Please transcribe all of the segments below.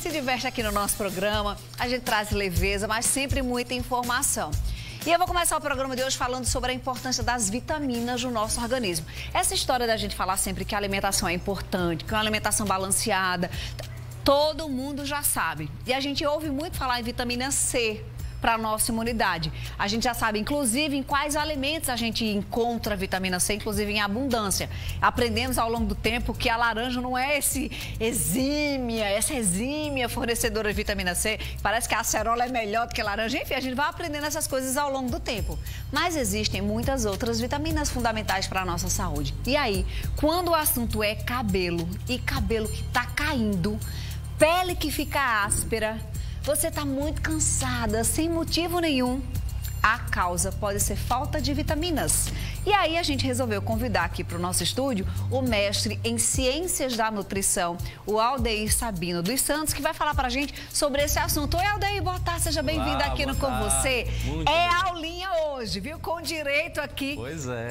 se diverte aqui no nosso programa, a gente traz leveza, mas sempre muita informação. E eu vou começar o programa de hoje falando sobre a importância das vitaminas no nosso organismo. Essa história da gente falar sempre que a alimentação é importante, que uma alimentação balanceada, todo mundo já sabe. E a gente ouve muito falar em vitamina C para a nossa imunidade. A gente já sabe, inclusive, em quais alimentos a gente encontra vitamina C, inclusive em abundância. Aprendemos ao longo do tempo que a laranja não é essa exímia fornecedora de vitamina C. Parece que a acerola é melhor do que a laranja. Enfim, a gente vai aprendendo essas coisas ao longo do tempo. Mas existem muitas outras vitaminas fundamentais para a nossa saúde. E aí, quando o assunto é cabelo, e cabelo que está caindo, pele que fica áspera, você está muito cansada, sem motivo nenhum, a causa pode ser falta de vitaminas. E aí a gente resolveu convidar aqui para o nosso estúdio o mestre em Ciências da Nutrição, o Aldeir Sabino dos Santos, que vai falar para a gente sobre esse assunto. Oi, Aldeir, boa tarde, seja bem-vindo aqui no Com Você. É aulinha hoje, viu? Com direito aqui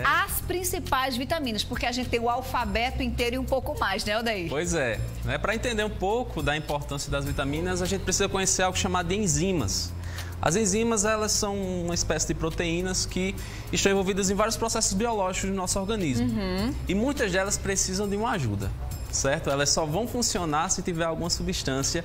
às principais vitaminas, porque a gente tem o alfabeto inteiro e um pouco mais, né, Aldeir? Pois é. Para entender um pouco da importância das vitaminas, a gente precisa conhecer algo chamado de enzimas. As enzimas, elas são uma espécie de proteínas que estão envolvidas em vários processos biológicos do nosso organismo. E muitas delas precisam de uma ajuda, certo? Elas só vão funcionar se tiver alguma substância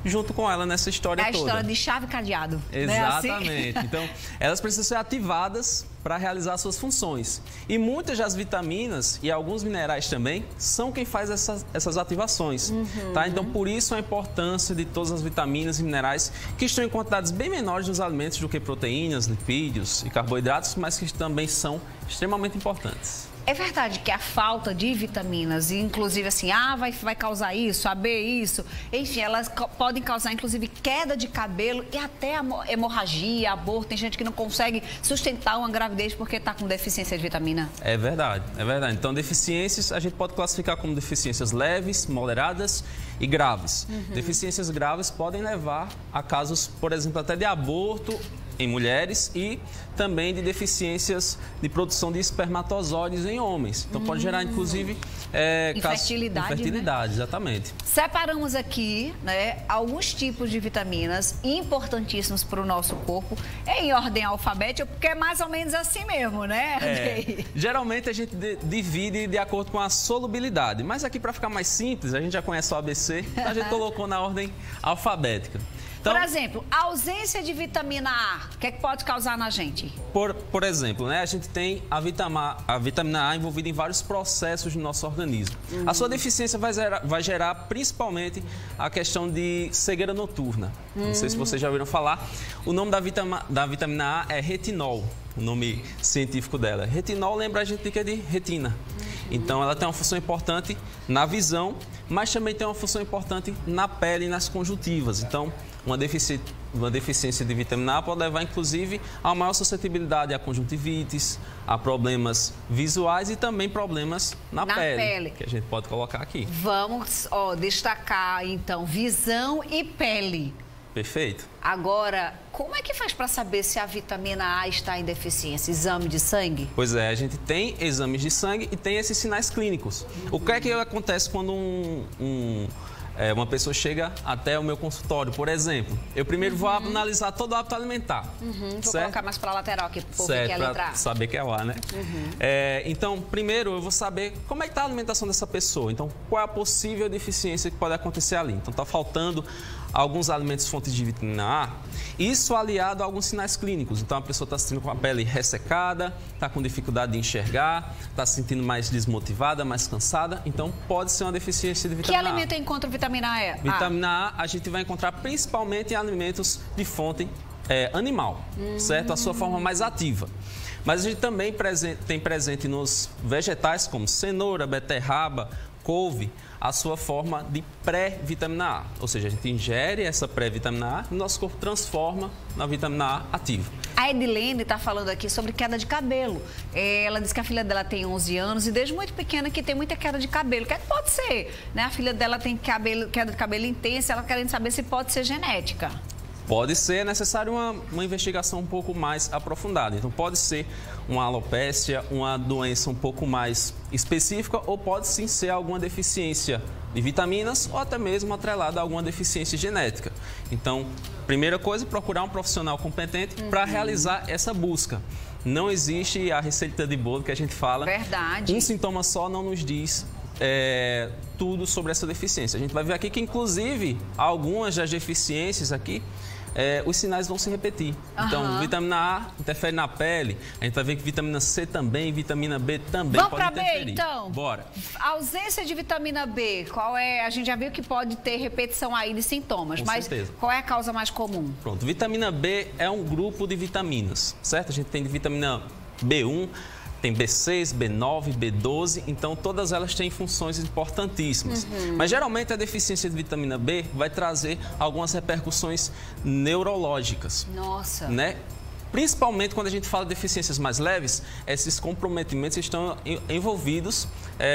junto com ela nessa história toda. É a história de chave e cadeado. Exatamente. Não é assim? Então, elas precisam ser ativadas para realizar suas funções. E muitas das vitaminas e alguns minerais também são quem faz essas ativações. Tá? Então, por isso a importância de todas as vitaminas e minerais que estão em quantidades bem menores nos alimentos do que proteínas, lipídios e carboidratos, mas que também são extremamente importantes. É verdade que a falta de vitaminas, inclusive assim, vai causar isso, a B isso, enfim, elas podem causar inclusive queda de cabelo e até hemorragia, aborto. Tem gente que não consegue sustentar uma gravidez porque está com deficiência de vitamina. É verdade, é verdade. Então, deficiências a gente pode classificar como deficiências leves, moderadas e graves. Deficiências graves podem levar a casos, por exemplo, até de aborto em mulheres e também de deficiências de produção de espermatozoides em homens. Então pode gerar, inclusive, infertilidade, né? Exatamente. Separamos aqui, né, alguns tipos de vitaminas importantíssimos para o nosso corpo, em ordem alfabética, porque é mais ou menos assim mesmo, né? Geralmente a gente divide de acordo com a solubilidade, mas aqui para ficar mais simples, a gente já conhece o ABC, então a gente colocou na ordem alfabética. Então, por exemplo, a ausência de vitamina A, o que é que pode causar na gente? Por exemplo, né, a gente tem a vitamina A envolvida em vários processos do nosso organismo. A sua deficiência vai gerar principalmente a questão de cegueira noturna. Não sei se vocês já ouviram falar. O nome da vitamina A é retinol, o nome científico dela. Retinol lembra a gente de que é de retina. Então, ela tem uma função importante na visão, mas também tem uma função importante na pele e nas conjuntivas. Então, uma deficiência de vitamina A pode levar, inclusive, a maior suscetibilidade a conjuntivites, a problemas visuais e também problemas na pele, que a gente pode colocar aqui. Vamos destacar, então, visão e pele. Perfeito. Agora, como é que faz para saber se a vitamina A está em deficiência? Exame de sangue? Pois é, a gente tem exames de sangue e tem esses sinais clínicos. O que é que acontece quando uma pessoa chega até o meu consultório, por exemplo? Eu primeiro vou analisar todo o hábito alimentar. Vou colocar mais para a lateral aqui, para o povo que quer entrar. Saber que é lá, né? Então, primeiro eu vou saber como é que está a alimentação dessa pessoa. Então, qual é a possível deficiência que pode acontecer ali. Então, está faltando alguns alimentos fontes de vitamina A, isso aliado a alguns sinais clínicos. Então, a pessoa está se sentindo com a pele ressecada, está com dificuldade de enxergar, está se sentindo mais desmotivada, mais cansada. Então, pode ser uma deficiência de vitamina A. Que alimento encontra vitamina A? Vitamina A a gente vai encontrar principalmente em alimentos de fonte animal, certo? A sua forma mais ativa. Mas a gente também tem presente nos vegetais, como cenoura, beterraba, couve, a sua forma de pré-vitamina A. Ou seja, a gente ingere essa pré-vitamina A e o nosso corpo transforma na vitamina A ativa. A Edilene está falando aqui sobre queda de cabelo. Ela diz que a filha dela tem 11 anos e desde muito pequena que tem muita queda de cabelo. O que é que pode ser? Né? A filha dela tem queda de cabelo intensa, ela querendo saber se pode ser genética. Pode ser necessário uma investigação um pouco mais aprofundada. Então, pode ser uma alopécia, uma doença um pouco mais específica ou pode sim ser alguma deficiência de vitaminas ou até mesmo atrelada a alguma deficiência genética. Então, primeira coisa, procurar um profissional competente para realizar essa busca. Não existe a receita de bolo que a gente fala. Verdade. Um sintoma só não nos diz tudo sobre essa deficiência. A gente vai ver aqui que, inclusive, algumas das deficiências aqui, os sinais vão se repetir. Então, vitamina A interfere na pele, a gente vai ver que vitamina C também, vitamina B também pode interferir. Vamos para B, então? Bora. A ausência de vitamina B, qual é? A gente já viu que pode ter repetição aí de sintomas, mas certeza. Qual é a causa mais comum? Pronto, vitamina B é um grupo de vitaminas, certo? A gente tem de vitamina B1, tem B6, B9, B12, então todas elas têm funções importantíssimas. Mas geralmente a deficiência de vitamina B vai trazer algumas repercussões neurológicas. Nossa! Né? Principalmente quando a gente fala de deficiências mais leves, esses comprometimentos estão envolvidos,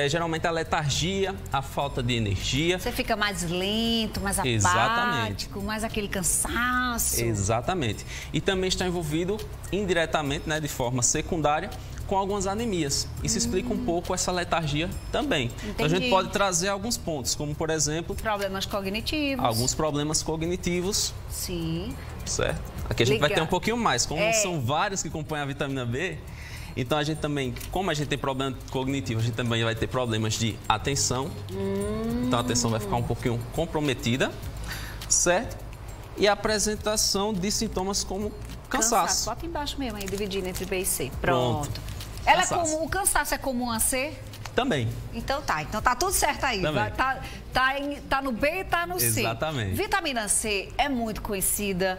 geralmente a letargia, a falta de energia. Você fica mais lento, mais apático, mais aquele cansaço. Exatamente. E também está envolvido indiretamente, né, de forma secundária, com algumas anemias. Isso explica um pouco essa letargia também. Entendi. Então a gente pode trazer alguns pontos, como por exemplo... Problemas cognitivos. Alguns problemas cognitivos. Sim. Certo? Aqui a gente vai ter um pouquinho mais. Como são vários que compõem a vitamina B, então a gente também, como a gente tem problema cognitivo, a gente também vai ter problemas de atenção. Então a atenção vai ficar um pouquinho comprometida, certo? E a apresentação de sintomas como cansaço. Bota embaixo mesmo aí, dividindo entre B e C. Pronto. Ela cansaço. É comum, o cansaço é comum a C? Também. Então tá tudo certo aí. Tá no B e tá no C. Exatamente. Vitamina C é muito conhecida,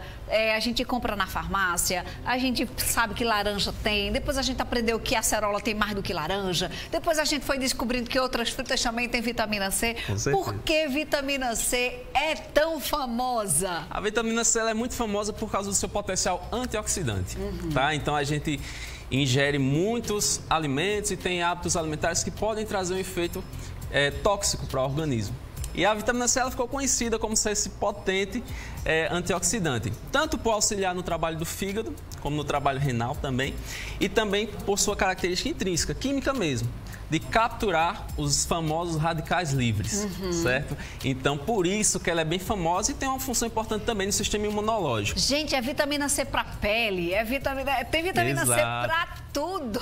a gente compra na farmácia, a gente sabe que laranja tem, depois a gente aprendeu que a acerola tem mais do que laranja, depois a gente foi descobrindo que outras frutas também têm vitamina C. Com certeza. Por que vitamina C é tão famosa? A vitamina C ela é muito famosa por causa do seu potencial antioxidante, tá? Então a gente ingere muitos alimentos e tem hábitos alimentares que podem trazer um efeito tóxico para o organismo. E a vitamina C ela ficou conhecida como ser esse potente antioxidante, tanto por auxiliar no trabalho do fígado, como no trabalho renal também, e também por sua característica intrínseca, química mesmo, de capturar os famosos radicais livres, certo? Então, por isso que ela é bem famosa e tem uma função importante também no sistema imunológico. Gente, é vitamina C para pele, tem vitamina C para tudo.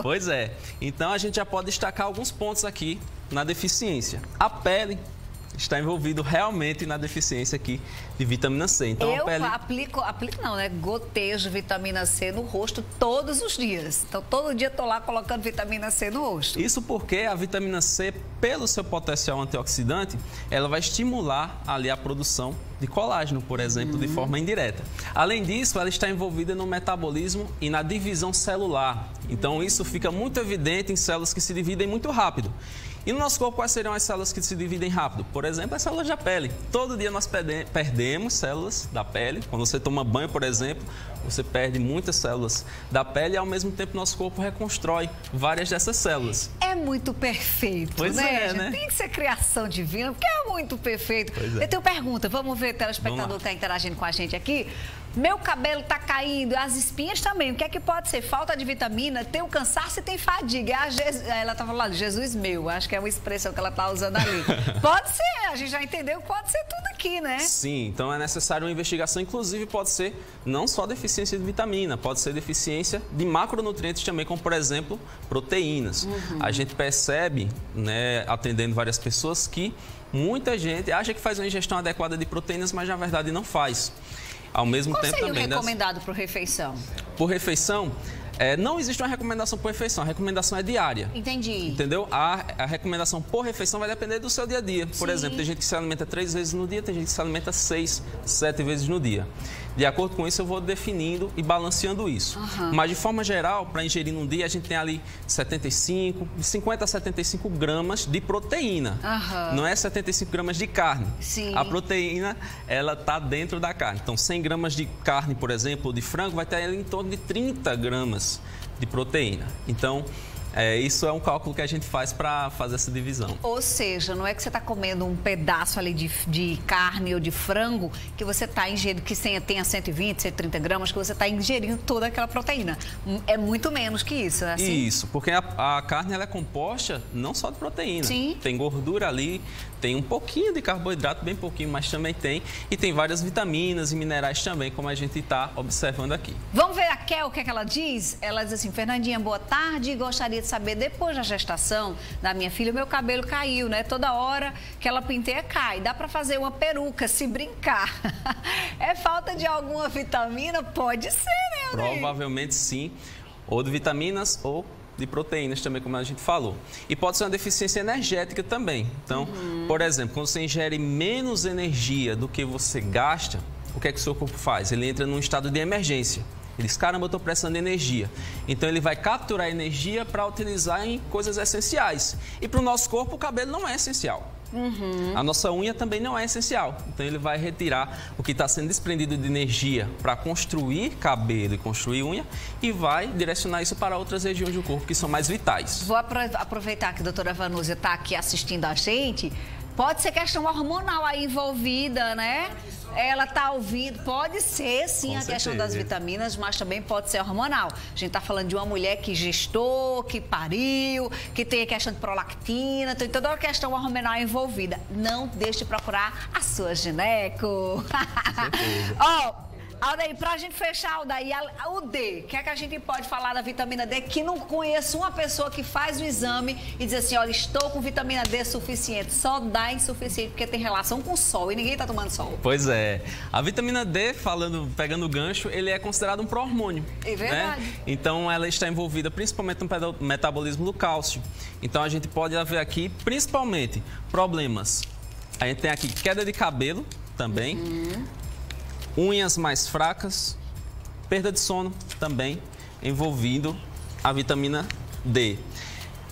Pois é. Então, a gente já pode destacar alguns pontos aqui na deficiência. A pele está envolvido realmente na deficiência aqui de vitamina C. Então, eu a pele... aplico não, né? Gotejo vitamina C no rosto todos os dias. Então, todo dia estou lá colocando vitamina C no rosto. Isso porque a vitamina C, pelo seu potencial antioxidante, ela vai estimular ali a produção de colágeno, por exemplo, de forma indireta. Além disso, ela está envolvida no metabolismo e na divisão celular. Então, isso fica muito evidente em células que se dividem muito rápido. E no nosso corpo, quais seriam as células que se dividem rápido? Por exemplo, as células da pele. Todo dia nós perdemos células da pele. Quando você toma banho, por exemplo, você perde muitas células da pele e, ao mesmo tempo, nosso corpo reconstrói várias dessas células. É muito perfeito, pois né? É, né? Tem que ser criação divina, porque é muito perfeito. Pois é. Eu tenho pergunta, vamos ver, telespectador que está interagindo com a gente aqui. Meu cabelo está caindo, as espinhas também. O que é que pode ser? Falta de vitamina, tem o cansaço e tem fadiga. Ela está falando, Jesus meu, acho que é uma expressão que ela está usando ali. Pode ser, a gente já entendeu que pode ser tudo aqui, né? Sim, então é necessário uma investigação, inclusive pode ser não só deficiência de vitamina, pode ser deficiência de macronutrientes também, como por exemplo, proteínas. A gente percebe, né, atendendo várias pessoas, que muita gente acha que faz uma ingestão adequada de proteínas, mas na verdade não faz. Ao mesmo tempo seria também, o recomendado por refeição? Por refeição, não existe uma recomendação por refeição, a recomendação é diária. Entendi. Entendeu? A recomendação por refeição vai depender do seu dia a dia. Por exemplo, tem gente que se alimenta 3 vezes no dia, tem gente que se alimenta 6, 7 vezes no dia. De acordo com isso, eu vou definindo e balanceando isso. Mas, de forma geral, para ingerir num dia, a gente tem ali 50 a 75 gramas de proteína. Não é 75 gramas de carne. Sim. A proteína, ela está dentro da carne. Então, 100 gramas de carne, por exemplo, de frango, vai ter ali em torno de 30 gramas de proteína. Então, Isso é um cálculo que a gente faz para fazer essa divisão. Ou seja, não é que você está comendo um pedaço ali de carne ou de frango que você está ingerindo, que tenha 120, 130 gramas, que você está ingerindo toda aquela proteína. É muito menos que isso, é assim? Isso, porque a carne ela é composta não só de proteína. Sim. Tem gordura ali, tem um pouquinho de carboidrato, bem pouquinho, mas também tem. E tem várias vitaminas e minerais também, como a gente está observando aqui. Vamos ver a Kel, o que é que ela diz? Ela diz assim: Fernandinha, boa tarde. Gostaria de saber, depois da gestação da minha filha, meu cabelo caiu, né? Toda hora que ela penteia, cai. Dá para fazer uma peruca, se brincar. É falta de alguma vitamina? Pode ser, né, Aldeir? Provavelmente sim. Ou de vitaminas ou de proteínas também, como a gente falou. E pode ser uma deficiência energética também. Então, por exemplo, quando você ingere menos energia do que você gasta, o que é que o seu corpo faz? Ele entra num estado de emergência. Ele diz, caramba, eu estou precisando de energia. Então, ele vai capturar energia para utilizar em coisas essenciais. E para o nosso corpo, o cabelo não é essencial. A nossa unha também não é essencial. Então, ele vai retirar o que está sendo desprendido de energia para construir cabelo e construir unha e vai direcionar isso para outras regiões do corpo que são mais vitais. Vou aproveitar que a doutora Vanúzia está aqui assistindo a gente. Pode ser questão hormonal aí envolvida, né? Ela está ouvindo, pode ser sim a questão das vitaminas, mas também pode ser hormonal. A gente está falando de uma mulher que gestou, que pariu, que tem a questão de prolactina, tem toda uma questão hormonal envolvida. Não deixe de procurar a sua gineco. Ó, Aldeir, pra gente fechar, Aldeir, o D, o que é que a gente pode falar da vitamina D? Que não conheço uma pessoa que faz o exame e diz assim, olha, estou com vitamina D suficiente. Só dá insuficiente porque tem relação com o sol e ninguém tá tomando sol. Pois é. A vitamina D, pegando o gancho, ele é considerado um pró-hormônio. É verdade. Né? Então, ela está envolvida principalmente no metabolismo do cálcio. Então, a gente pode ver aqui, principalmente, problemas. A gente tem aqui queda de cabelo também. Unhas mais fracas, perda de sono também, envolvendo a vitamina D.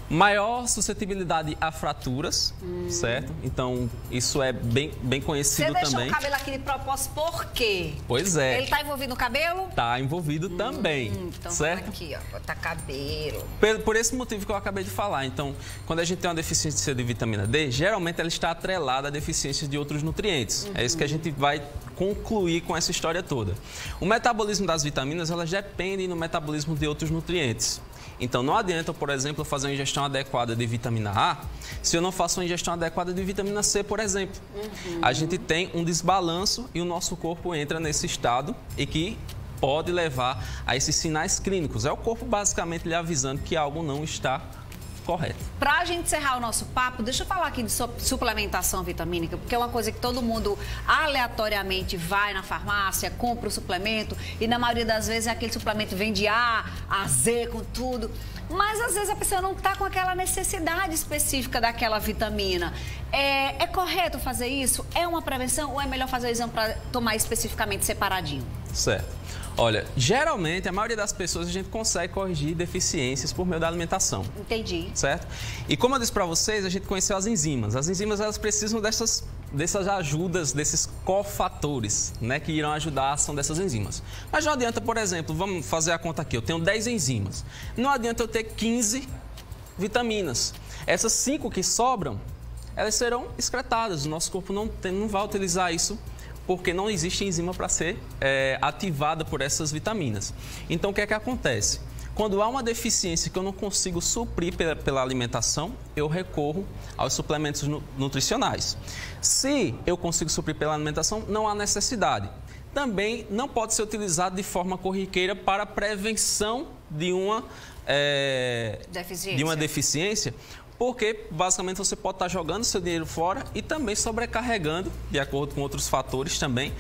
Maior suscetibilidade a fraturas, certo? Então, isso é bem conhecido também. Você deixou o cabelo aqui de propósito por quê? Pois é. Ele está envolvido no cabelo? Está envolvido também, então certo? Aqui, ó, tá cabelo. Por esse motivo que eu acabei de falar. Então, quando a gente tem uma deficiência de vitamina D, geralmente ela está atrelada à deficiência de outros nutrientes. É isso que a gente vai concluir com essa história toda. O metabolismo das vitaminas, elas dependem do metabolismo de outros nutrientes. Então, não adianta, por exemplo, fazer uma ingestão adequada de vitamina A se eu não faço uma ingestão adequada de vitamina C, por exemplo. A gente tem um desbalanço e o nosso corpo entra nesse estado e que pode levar a esses sinais clínicos. É o corpo basicamente lhe avisando que algo não está correto. Pra gente encerrar o nosso papo, deixa eu falar aqui de suplementação vitamínica, porque é uma coisa que todo mundo aleatoriamente vai na farmácia, compra o suplemento e na maioria das vezes aquele suplemento vem de A a Z com tudo. Mas às vezes a pessoa não está com aquela necessidade específica daquela vitamina. É correto fazer isso? É uma prevenção ou é melhor fazer o exame para tomar especificamente separadinho? Certo. Olha, geralmente, a maioria das pessoas a gente consegue corrigir deficiências por meio da alimentação. Entendi. Certo? E como eu disse para vocês, a gente conheceu as enzimas. As enzimas, elas precisam dessas ajudas, desses cofatores, né, que irão ajudar a ação dessas enzimas. Mas não adianta, por exemplo, vamos fazer a conta aqui, eu tenho 10 enzimas. Não adianta eu ter 15 vitaminas. Essas 5 que sobram, elas serão excretadas. O nosso corpo não vai utilizar isso porque não existe enzima para ser ativada por essas vitaminas. Então, o que é que acontece? Quando há uma deficiência que eu não consigo suprir pela alimentação, eu recorro aos suplementos nutricionais. Se eu consigo suprir pela alimentação, não há necessidade. Também não pode ser utilizado de forma corriqueira para prevenção de uma deficiência, porque basicamente você pode estar jogando seu dinheiro fora e também sobrecarregando, de acordo com outros fatores também,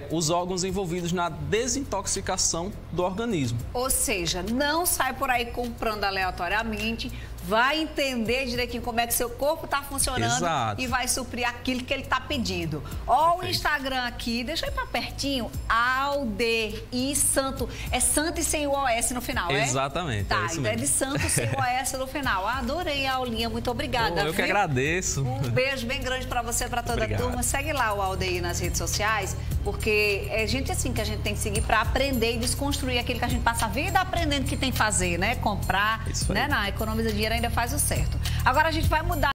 os órgãos envolvidos na desintoxicação do organismo. Ou seja, não sai por aí comprando aleatoriamente, vai entender direitinho como é que seu corpo está funcionando. Exato. E vai suprir aquilo que ele está pedindo. Ó, o Instagram aqui, deixa eu ir para pertinho, Aldeir Santo. É Santo e sem o OS no final, Exatamente, Tá, é isso então mesmo. É de Santo sem o OS no final. Adorei a aulinha, muito obrigada. Eu que agradeço. Um beijo bem grande para você e para toda a turma. Segue lá o Aldeir nas redes sociais. Porque é gente assim que a gente tem que seguir para aprender e desconstruir aquilo que a gente passa a vida aprendendo que tem que fazer, né? Comprar, né? Economiza dinheiro ainda faz o certo. Agora a gente vai mudar.